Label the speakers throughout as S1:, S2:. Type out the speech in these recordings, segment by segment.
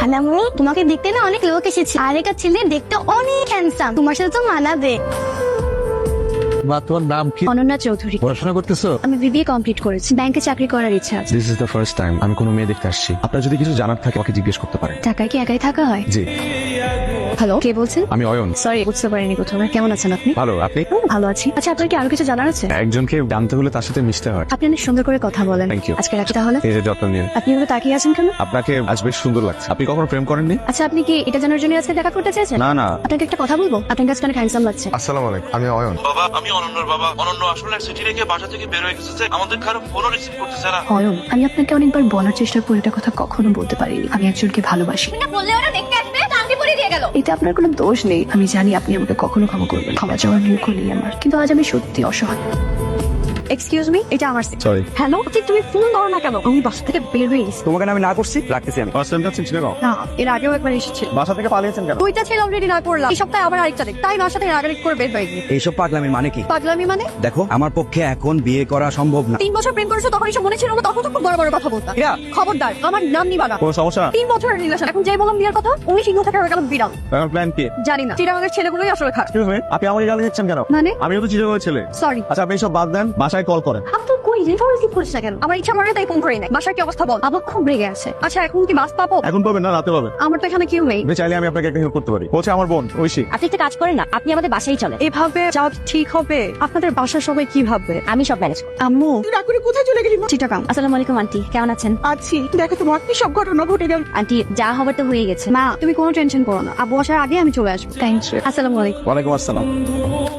S1: খালামুনি, তোমাকে দেখতে না অনেক লোক এসেছে, আর একটা ছেলে দেখতে অনেক হ্যান্ডসাম, তোমার সাথে তো মানাবে।
S2: মা, তোমার নাম কি?
S1: অনন্যা চৌধুরী।
S2: পড়াশোনা করতেছো?
S1: আমি বিবিএ কমপ্লিট করেছি, ব্যাংকে চাকরি করার ইচ্ছা আছে।
S2: This is the first time আমি কোনো মেয়ে দেখতে আসছি। আপনার যদি কিছু জানার থাকে আমাকে জিজ্ঞেস করতে পারেন।
S1: ঢাকায় কি একাই থাকা হয়?
S2: জি।
S1: হ্যালো, কে বলছেন?
S2: আমি অয়ন।
S1: সরি, বুঝতে পারিনি প্রথমে। কেমন আছেন আপনি?
S2: ভালো, আপনি?
S1: ভালো আছি। আচ্ছা, আপনার কি আরো কিছু জানার আছে?
S2: একজনকে জানতে হলে তার সাথে মিশতে হয়।
S1: আপনি অনেক সুন্দর করে কথা বলেন।
S2: Thank you.
S1: আজকে রাখি তাহলে।
S2: এই যে যত্ন নিয়ে।
S1: আপনি এভাবে তাকিয়ে আছেন কেন?
S2: আপনাকে আজ বেশ সুন্দর লাগছে। আপনি কখনো প্রেম করেননি?
S1: আচ্ছা, আপনি কি এটা জানার জন্য আজকে দেখা করতে চেয়েছেন?
S2: না না।
S1: আপনাকে একটা কথা বলবো, আপনার কাছে অনেক হ্যান্ডসাম লাগছে।
S2: আসসালামু আলাইকুম, আমি অয়ন।
S3: বাবা, আমি অনন্যর বাবা। অনন্য আসলে সিটি রেখে বাসা থেকে বের হয়ে গেছে, আমাদের কারো ফোনও রিসিভ করতেছে না।
S1: অয়ন, আমি আপনাকে অনেকবার বলার চেষ্টা করি, এটা কথা কখনো বলতে পারিনি। আমি একজনকে ভালোবাসি। বললে ওরা দেখতে আসবে, টাঙ্গি পরে দিয়ে গেল। এটা আপনার কোনো দোষ নেই। আমি জানি আপনি আমাকে কখনো ক্ষমা করবেন। ক্ষমা চাওয়ার মুখও নেই আমার, কিন্তু আজ আমি সত্যি অসহায়। এক্সকিউজ মি, এটা আমার সিট।
S2: সরি।
S1: হ্যালো, তুমি ফোন দাও না কেন? আমি বাসা থেকে বের হয়ে গেছি।
S4: তোমাকে না আমি না করছি, রাখতেছি আমি।
S2: ফার্স্ট টাইম যাচ্ছেন চিটাগং?
S1: না, এর আগেও একবার এসেছে।
S4: বাসা থেকে পালিয়েছেন কেন?
S1: দুইটা ছেলে অলরেডি না করলাম, এই সপ্তাহে আবার আরেকটা দেখ, তাই বাসা থেকে রাগারাগি করে বের হয়ে গিয়ে।
S4: এইসব পাগলামির মানে কি?
S1: পাগলামি মানে?
S4: দেখো, আমার পক্ষে এখন বিয়ে করা সম্ভব না।
S1: 3 বছর প্রেম করেছো, তখন এসব মনে ছিল না? তখন তো খুব বড় বড় কথা বলতাম।
S4: ইরা।
S1: খবরদার, আমার নাম নিবা না।
S4: কোনো সমস্যা?
S1: 3 বছরের রিলেশন, এখন যেই বললাম বিয়ের কথা, উনি সিংহ থেকে হয়ে গেল বিড়াল।
S4: আমার প্ল্যান কি?
S1: জানি না, চিটাগাংয়ের ছেলেগুলোই আসলে খায়।
S4: আপনি আমাকে গালি দিচ্ছেন কেন?
S1: মানে?
S4: আমিও তো চিটাগং ছেলে।
S1: সরি।
S4: আচ্ছা, আপনি সব বাদ দেন, বাসায় কল করেন।
S1: আপনি তো কই রিফার রিসিভ করিস না কেন? আমার ইচ্ছা মনে তাই ফোন করি নাই। বাসার কি অবস্থা বল। বাবা খুব রেগে আছে। আচ্ছা, এখন কি বাস পাবো?
S4: এখন পাবেন না, রাতে পাবেন।
S1: আমার তো এখানে কেউ নেই।
S4: আপনি চাইলে আমি আপনাকে একটা হেল্প করতে পারি। হচ্ছে আমার বোন ঐশী।
S5: আপনি একটা কাজ করেন না, আপনি আমাদের বাসায় চলেন।
S1: এভাবে যাওয়া কি ঠিক হবে? আপনাদের বাসার সবাই কি ভাববে?
S5: আমি সব ম্যানেজ করব।
S1: আম্মু,
S6: রাকুরি কোথায় চলে গেলি?
S1: চিটাগাং।
S5: আসসালামু আলাইকুম আন্টি, কেমন আছেন?
S6: আছি, দেখো তোমার কি সব ঘটনা ঘটে গেল।
S5: আন্টি, যা হবার তো হয়ে গেছে।
S1: মা, তুমি কোনো টেনশন করো না, আব্বু আসার আগে আমি চলে আসবো। Thank you. আসসালামু আলাইকুম।
S4: ওয়ালাইকুম আসসালাম।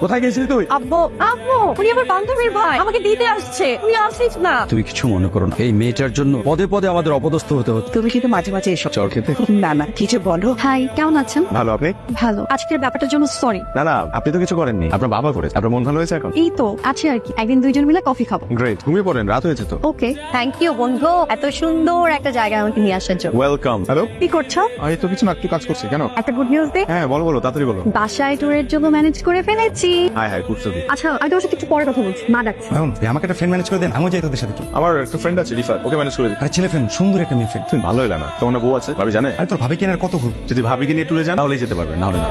S4: কোথায় গেছিলি তুই?
S1: আব্বু, আব্বু, উনি আমার বান্ধবীর ভাই, আমাকে দিতে আসছে। তুই আসিস না।
S4: তুমি কিছু মনে করো না, এই মেয়েটার জন্য পদে পদে আমাদের অপদস্থ হতে হতো।
S6: তুমি কিন্তু মাঝে মাঝে এসব
S2: চর খেতে?
S6: না না, কিছু বলো।
S1: হাই, কেমন আছেন?
S2: ভালো, আপনি?
S1: ভালো। আজকের ব্যাপারটার জন্য সরি।
S2: না না, আপনি তো কিছু করেননি, আপনার বাবা করেছে। আপনার মন ভালো হয়েছে এখন?
S1: এই তো আছে আর কি, একদিন দুইজন মিলে কফি খাবো।
S2: গ্রেট, ঘুমিয়ে পড়েন, রাত হয়েছে তো।
S1: ওকে, থ্যাংক ইউ বন্ধু, এত সুন্দর একটা জায়গায় আমাকে নিয়ে আসার জন্য।
S2: ওয়েলকাম। হ্যালো।
S1: কি করছো?
S2: এই তো কিছু না, একটু কাজ করছি। কেন?
S1: একটা গুড নিউজ দে।
S2: হ্যাঁ, বলো বলো, তাড়াতাড়ি বলো।
S1: বাসায় ট্যুরের জন্য ম্যানেজ করে ফেলেছি।
S2: হাই হাই, কুটসুদি।
S1: আচ্ছা, আমি তোমার সাথে একটু পরে কথা বলছি, মা ডাকছে।
S4: এখন আমাকে একটা ফ্রেন্ড ম্যানেজ করে দেন, আমিও যাই তোদের সাথে।
S2: আমার একটা ফ্রেন্ড আছে রিফাত, ওকে ম্যানেজ করে দিই।
S4: আরে ছেলে ফ্রেন্ড, সুন্দর একটা মেয়ে ফ্রেন্ড।
S2: তুমি ভালো হইলা না, তোমার না বউ আছে? ভাবি জানে?
S4: আরে তোর ভাবি কেনার কত ভুল।
S2: যদি ভাবিকে নিয়ে টুরে যান তাহলেই যেতে পারবে, না হলে না।